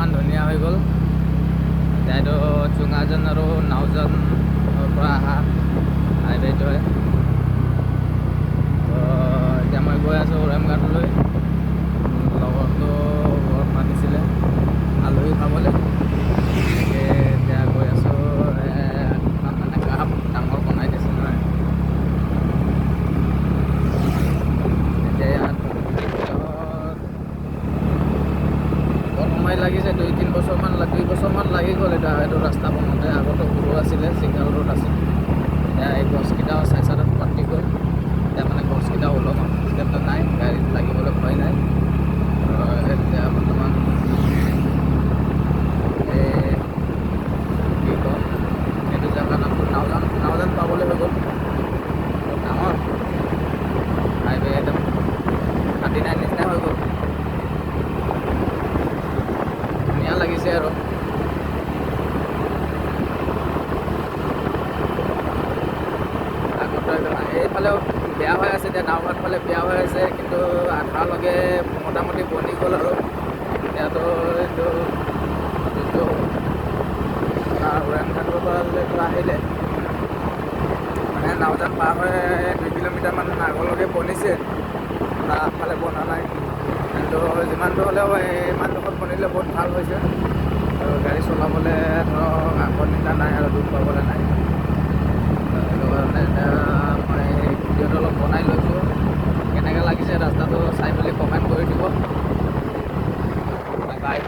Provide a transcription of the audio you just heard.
ইমান ধুনীয়া হৈ গ'ল। এতিয়া এইটো চুঙাজান আৰু নাওজানৰ পৰা অহা হাইৱেটো হয়। তো এতিয়া মই গৈ আছোঁ উৰামঘাটলৈ। লগৰটো ঘৰত মাতিছিলে আলহী খাবলৈ, এনেকৈ এতিয়া গৈ আছোঁ। মানে কাপ ডাঙৰ বনাই দিছে নহয়। এতিয়া ইয়াত বৰ সময় লাগিছে, 2-3 বছৰমান 2 বছৰমান লাগি গ'ল এইটো ৰাস্তা বনাওঁতে। আগতে সৰু আছিলে, ছিংগল ৰোড আছিল। এতিয়া এই গছকেইটাও চাইডত কাটি গ'ল। এতিয়া মানে গছকেইটা ওলম ষ্টেপটো নাই, গাড়ীত লাগিবলৈ ভয় নাই। এতিয়া বৰ্তমান কি কম, এইটো জেগাৰ নামটো নাওজান পাবলৈ হৈ গ'ল। ডাঙৰ হাইৱে একদম 39 নিচিনা হৈ গ'ল। ধুনীয়া লাগিছে আৰু। এইফালেও বেয়া হৈ আছে, এতিয়া নাওঘাট ফালে বেয়া হৈ আছে, কিন্তু আধালৈকে মোটামুটি বনি গ'ল আৰু। এতিয়াতো এইটো যিটো উৰামঘাটৰ পৰা আহিলে মানে নাওজান পাৰ হৈ 2 কিলোমিটাৰমান আগলৈকে বনিছে, আগফালে বনা নাই। কিন্তু যিমান দূৰ হ'লেও ইমান দূৰত বনিলে বহুত ভাল হৈছে আৰু গাড়ী চলাবলৈ ধৰক আগৰ নিচিনা নাই আৰু দুখ পাবলৈ নাই। সেইটো কাৰণে এতিয়া মই ভিডিঅ'টো অলপ বনাই লৈছোঁ। কেনেকৈ লাগিছে ৰাস্তাটো চাই মেলি কমেণ্ট কৰি দিব। বাই।